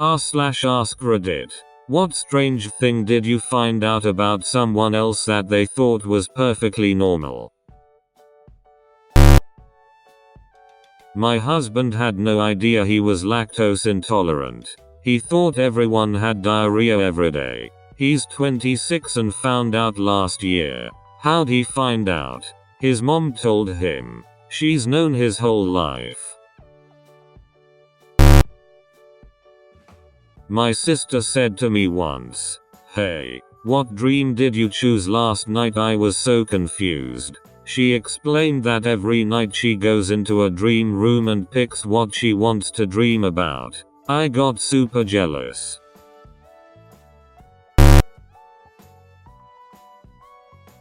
r/AskReddit. What strange thing did you find out about someone else that they thought was perfectly normal? My husband had no idea he was lactose intolerant. He thought everyone had diarrhea every day. He's 26 and found out last year. How'd he find out? His mom told him. She's known his whole life. My sister said to me once, "Hey, what dream did you choose last night?" I was so confused. She explained that every night she goes into a dream room and picks what she wants to dream about. I got super jealous.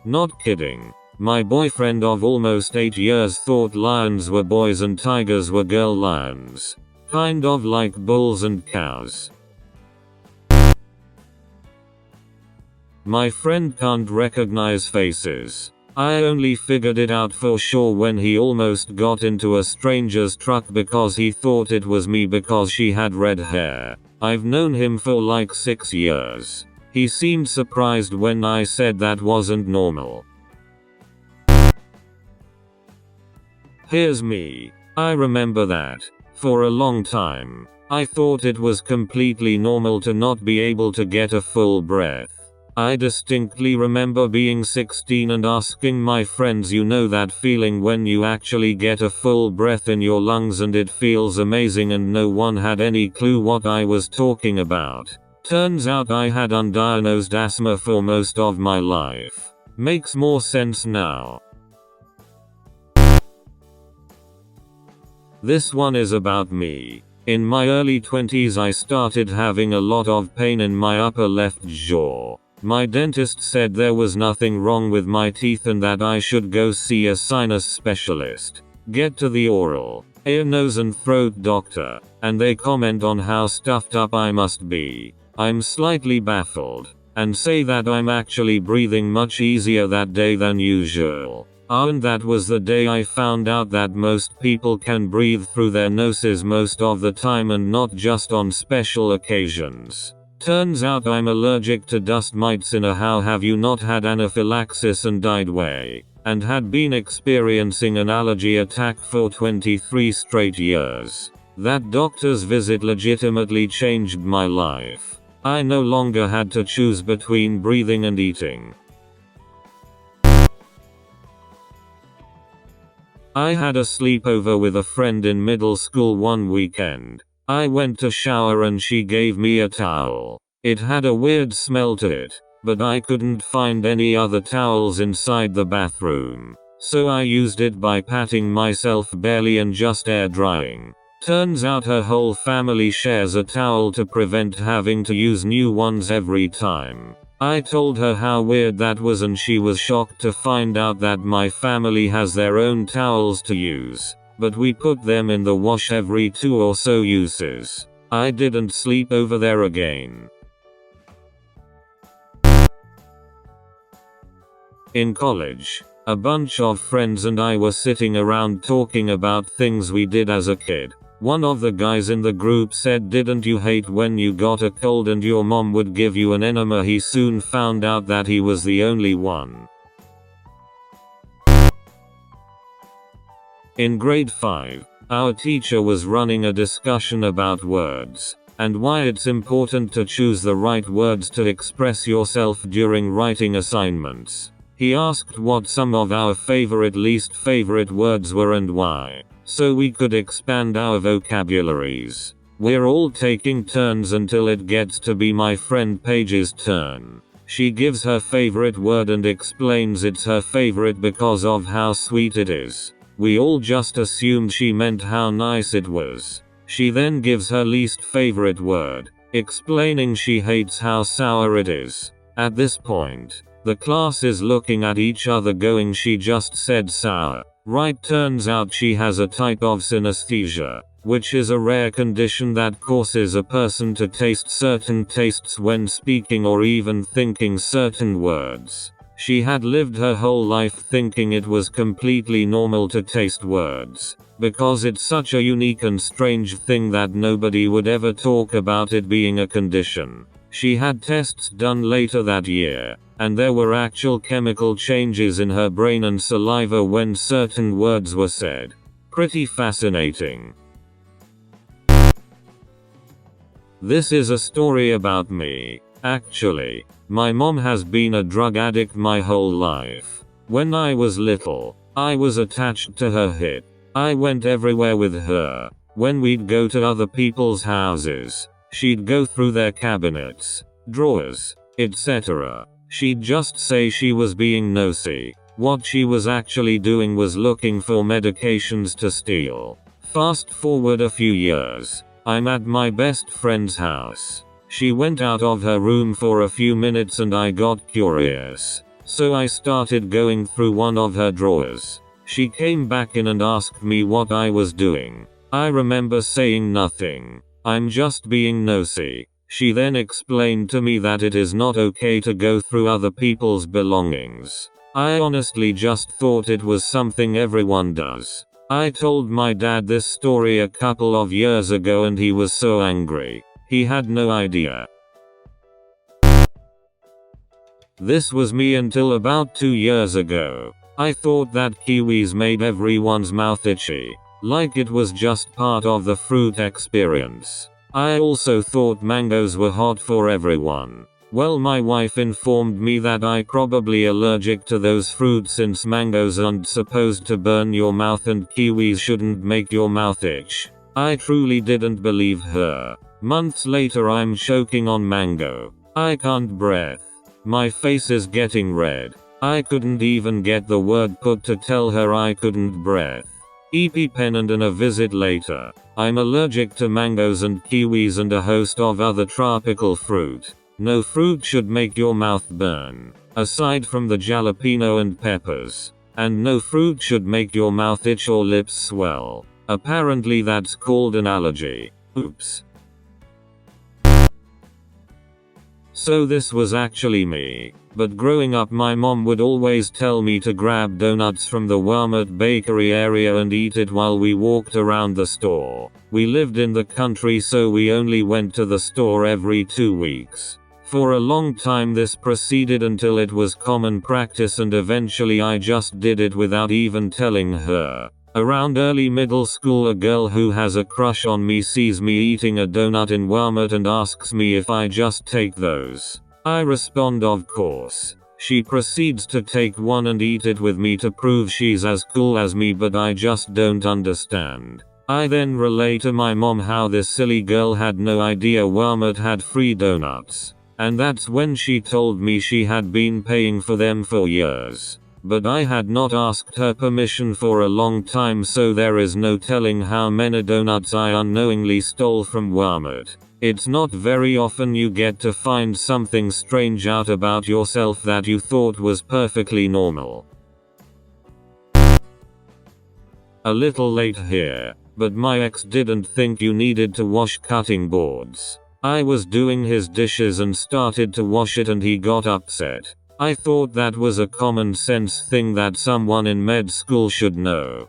Not kidding. My boyfriend of almost 8 years thought lions were boys and tigers were girl lions. Kind of like bulls and cows. My friend can't recognize faces. I only figured it out for sure when he almost got into a stranger's truck because he thought it was me because she had red hair. I've known him for like 6 years. He seemed surprised when I said that wasn't normal. Here's me. I remember that. For a long time, I thought it was completely normal to not be able to get a full breath. I distinctly remember being 16 and asking my friends, you know that feeling when you actually get a full breath in your lungs and it feels amazing, and no one had any clue what I was talking about. Turns out I had undiagnosed asthma for most of my life. Makes more sense now. This one is about me. In my early 20s I started having a lot of pain in my upper left jaw. My dentist said there was nothing wrong with my teeth and that I should go see a sinus specialist. Get to the oral, ear, nose and throat doctor, and they comment on how stuffed up I must be. I'm slightly baffled, and say that I'm actually breathing much easier that day than usual. And that was the day I found out that most people can breathe through their noses most of the time and not just on special occasions. Turns out I'm allergic to dust mites in a how have you not had anaphylaxis and died way, and had been experiencing an allergy attack for 23 straight years. That doctor's visit legitimately changed my life. I no longer had to choose between breathing and eating. I had a sleepover with a friend in middle school one weekend. I went to shower and she gave me a towel. It had a weird smell to it, but I couldn't find any other towels inside the bathroom. So I used it by patting myself barely and just air drying. Turns out her whole family shares a towel to prevent having to use new ones every time. I told her how weird that was and she was shocked to find out that my family has their own towels to use, but we put them in the wash every 2 or so uses. I didn't sleep over there again. In college, a bunch of friends and I were sitting around talking about things we did as a kid. One of the guys in the group said, "Didn't you hate when you got a cold and your mom would give you an enema?" He soon found out that he was the only one. In grade 5, our teacher was running a discussion about words, and why it's important to choose the right words to express yourself during writing assignments. He asked what some of our least favorite words were and why, so we could expand our vocabularies. We're all taking turns until it gets to be my friend Paige's turn. She gives her favorite word and explains it's her favorite because of how sweet it is. We all just assumed she meant how nice it was. She then gives her least favorite word, explaining she hates how sour it is. At this point, the class is looking at each other going, "She just said sour, right?" Turns out she has a type of synesthesia, which is a rare condition that causes a person to taste certain tastes when speaking or even thinking certain words. She had lived her whole life thinking it was completely normal to taste words, because it's such a unique and strange thing that nobody would ever talk about it being a condition. She had tests done later that year, and there were actual chemical changes in her brain and saliva when certain words were said. Pretty fascinating. This is a story about me. Actually, my mom has been a drug addict my whole life. When I was little, I was attached to her hip. I went everywhere with her. When we'd go to other people's houses, she'd go through their cabinets, drawers, etc. She'd just say she was being nosy. What she was actually doing was looking for medications to steal. Fast forward a few years. I'm at my best friend's house. She went out of her room for a few minutes and I got curious. So I started going through one of her drawers. She came back in and asked me what I was doing. I remember saying nothing. I'm just being nosy. She then explained to me that it is not okay to go through other people's belongings. I honestly just thought it was something everyone does. I told my dad this story a couple of years ago and he was so angry. He had no idea. This was me until about 2 years ago. I thought that kiwis made everyone's mouth itchy, like it was just part of the fruit experience. I also thought mangoes were hot for everyone. Well, my wife informed me that I probably allergic to those fruits since mangoes aren't supposed to burn your mouth and kiwis shouldn't make your mouth itch. I truly didn't believe her. Months later I'm choking on mango. I can't breathe. My face is getting red. I couldn't even get the word put to tell her I couldn't breathe. EpiPen and a visit later. I'm allergic to mangoes and kiwis and a host of other tropical fruit. No fruit should make your mouth burn, aside from the jalapeno and peppers. And no fruit should make your mouth itch or lips swell. Apparently that's called an allergy. Oops. So this was actually me. But growing up my mom would always tell me to grab donuts from the Walmart bakery area and eat it while we walked around the store. We lived in the country so we only went to the store every 2 weeks. For a long time this proceeded until it was common practice and eventually I just did it without even telling her. Around early middle school a girl who has a crush on me sees me eating a donut in Walmart and asks me if I just take those. I respond of course. She proceeds to take one and eat it with me to prove she's as cool as me, but I just don't understand. I then relay to my mom how this silly girl had no idea Walmart had free donuts. And that's when she told me she had been paying for them for years. But I had not asked her permission for a long time, so there is no telling how many donuts I unknowingly stole from Walmart. It's not very often you get to find something strange out about yourself that you thought was perfectly normal. A little late here, but my ex didn't think you needed to wash cutting boards. I was doing his dishes and started to wash it and he got upset. I thought that was a common sense thing that someone in med school should know.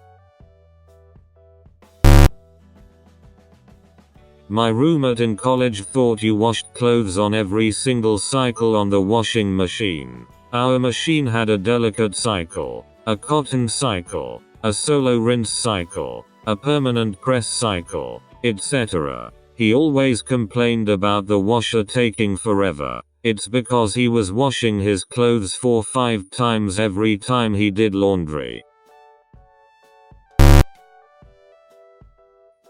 My roommate in college thought you washed clothes on every single cycle on the washing machine. Our machine had a delicate cycle, a cotton cycle, a solo rinse cycle, a permanent press cycle, etc. He always complained about the washer taking forever. It's because he was washing his clothes 4-5 times every time he did laundry.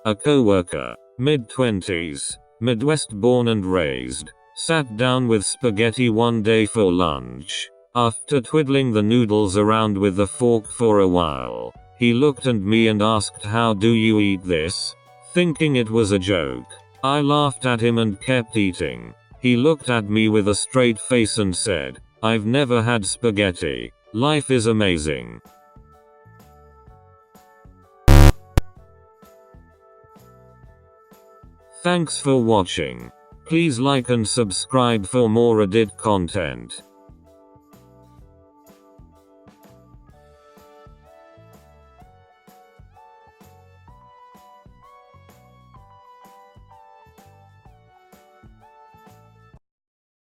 A coworker, mid-20s, Midwest born and raised, sat down with spaghetti one day for lunch. After twiddling the noodles around with the fork for a while, he looked at me and asked, "How do you eat this?" Thinking it was a joke, I laughed at him and kept eating. He looked at me with a straight face and said, "I've never had spaghetti. Life is amazing." Thanks for watching. Please like and subscribe for more Reddit content.